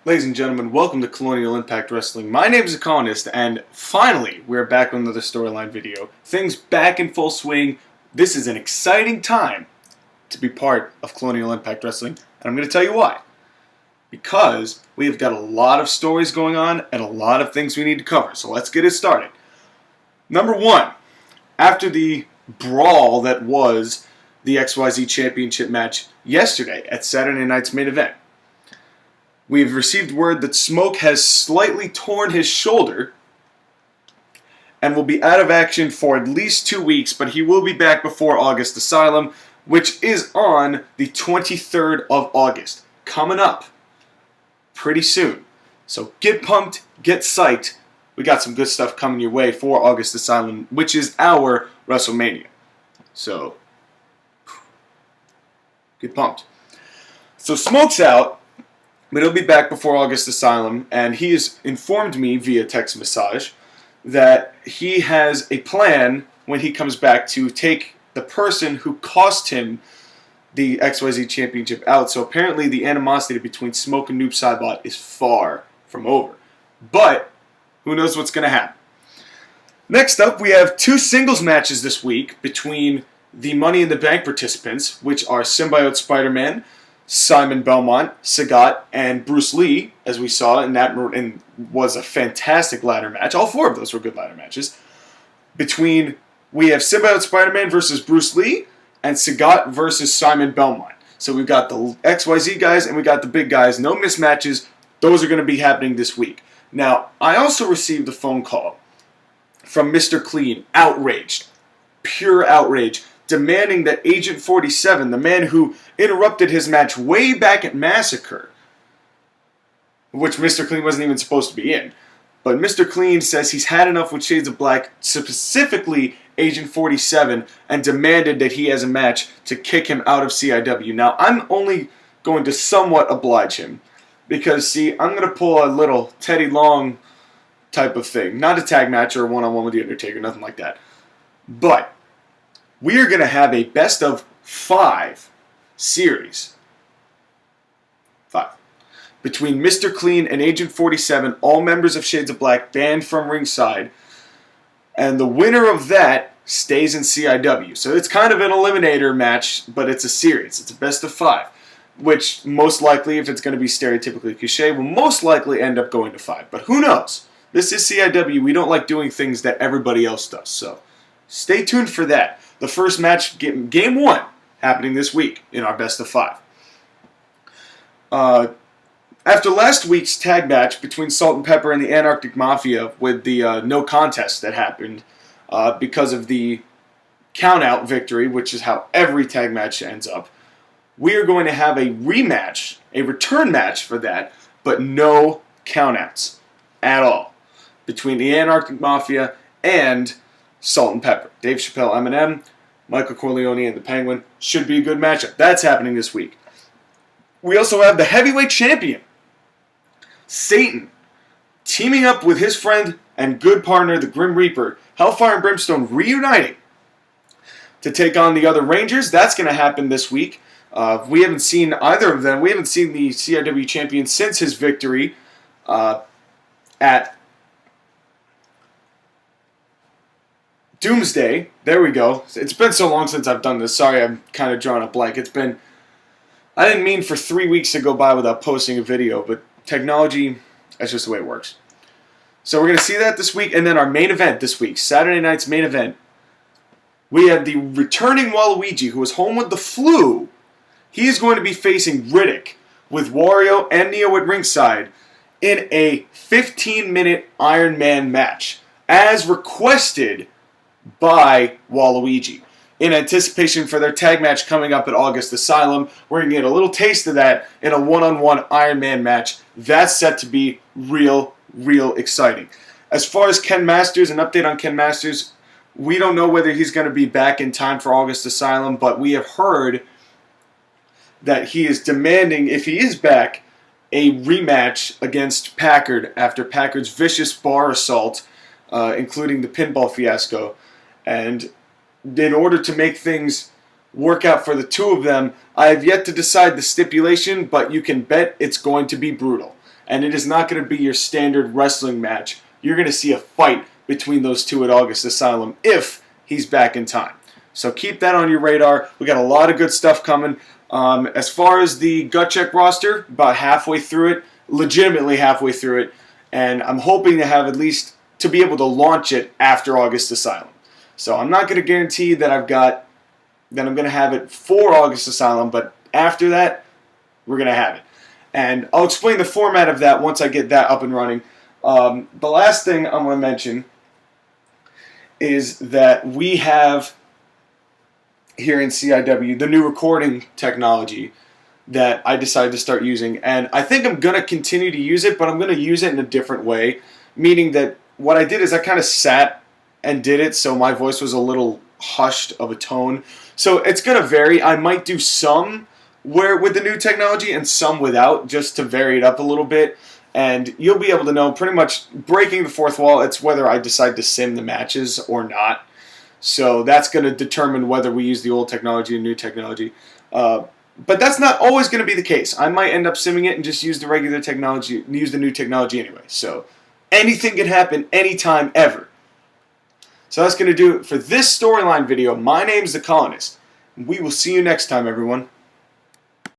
Ladies and gentlemen, welcome to Colonial Impact Wrestling. My name is August, and finally, we're back with another storyline video. Things back in full swing. This is an exciting time to be part of Colonial Impact Wrestling, and I'm going to tell you why. Because we have got a lot of stories going on and a lot of things we need to cover, so let's get it started. Number one, after the brawl that was the XYZ Championship match yesterday at Saturday night's main event, we've received word that Smoke has slightly torn his shoulder and will be out of action for at least 2 weeks, but he will be back before August Asylum, which is on the 23rd of August, coming up pretty soon. So get pumped, get psyched. We got some good stuff coming your way for August Asylum, which is our WrestleMania. So get pumped. So Smoke's out, but he'll be back before August Asylum, and he has informed me via text message that he has a plan when he comes back to take the person who cost him the XYZ Championship out. So apparently the animosity between Smoke and Noob Saibot is far from over. But who knows what's going to happen. Next up, we have 2 singles matches this week between the Money in the Bank participants, which are Symbiote Spider-Man, Simon Belmont, Sagat, and Bruce Lee, as we saw in that, and was a fantastic ladder match. All 4 of those were good ladder matches. We have Symbiote Spider-Man versus Bruce Lee, and Sagat versus Simon Belmont. So we've got the XYZ guys, and we got the big guys. No mismatches. Those are going to be happening this week. Now, I also received a phone call from Mr. Clean, outraged, pure outrage, demanding that Agent 47, the man who interrupted his match way back at Massacre, which Mr. Clean wasn't even supposed to be in, but Mr. Clean says he's had enough with Shades of Black, specifically Agent 47, and demanded that he has a match to kick him out of CIW. Now, I'm only going to somewhat oblige him, because, see, I'm going to pull a little Teddy Long type of thing. Not a tag match or a one-on-one with The Undertaker, nothing like that. But we are going to have a best of 5 series. 5. Between Mr. Clean and Agent 47, all members of Shades of Black banned from ringside. And the winner of that stays in CIW. So it's kind of an eliminator match, but it's a series. It's a best of 5. Which most likely, if it's going to be stereotypically cliche, will most likely end up going to 5. But who knows? This is CIW. We don't like doing things that everybody else does. So stay tuned for that. The first match, game 1, happening this week in our best of 5. After last week's tag match between Salt and Pepper and the Anarctic Mafia with the no contest that happened because of the count-out victory, which is how every tag match ends up, we are going to have a rematch, a return match for that, but no count-outs at all between the Anarctic Mafia and Salt and Pepper. Dave Chappelle, Eminem, Michael Corleone, and the Penguin. Should be a good matchup. That's happening this week. We also have the heavyweight champion, Satan, teaming up with his friend and good partner, the Grim Reaper, Hellfire and Brimstone, reuniting to take on the other Rangers. That's going to happen this week. We haven't seen either of them. We haven't seen the CIW champion since his victory at Doomsday. There we go. It's been so long since I've done this. Sorry, I'm kind of drawing a blank. I didn't mean for 3 weeks to go by without posting a video, but technology, that's just the way it works. So we're going to see that this week, and then our main event this week, Saturday night's main event. We have the returning Waluigi, who is home with the flu. He is going to be facing Riddick with Wario and Neo at ringside in a 15-minute Iron Man match, as requested by Waluigi. In anticipation for their tag match coming up at August Asylum, we're going to get a little taste of that in a one-on-one Iron Man match. That's set to be real exciting. As far as Ken Masters, an update on Ken Masters, we don't know whether he's going to be back in time for August Asylum, but we have heard that he is demanding, if he is back, a rematch against Packard after Packard's vicious bar assault, including the pinball fiasco. And in order to make things work out for the 2 of them, I have yet to decide the stipulation, but you can bet it's going to be brutal. and it is not going to be your standard wrestling match. You're going to see a fight between those two at August Asylum if he's back in time. So keep that on your radar. We got a lot of good stuff coming. As far as the Gut Check roster, about halfway through it, legitimately halfway through it, and I'm hoping to have at least to be able to launch it after August Asylum. So I'm not going to guarantee that I'm going to have it for August Asylum, but after that, we're going to have it. And I'll explain the format of that once I get that up and running. The last thing I'm going to mention is that we have here in CIW the new recording technology that I decided to start using. And I think I'm going to continue to use it, but I'm going to use it in a different way. Meaning that what I did is I kind of sat and did it so my voice was a little hushed of a tone. So it's going to vary. I might do some where with the new technology and some without, just to vary it up a little bit. And you'll be able to know pretty much breaking the fourth wall. It's whether I decide to sim the matches or not. So that's going to determine whether we use the old technology or new technology. But that's not always going to be the case. I might end up simming it and just use the regular technology, use the new technology anyway. So anything can happen anytime, ever. So that's going to do it for this storyline video. My name's The Colonist. We will see you next time, everyone.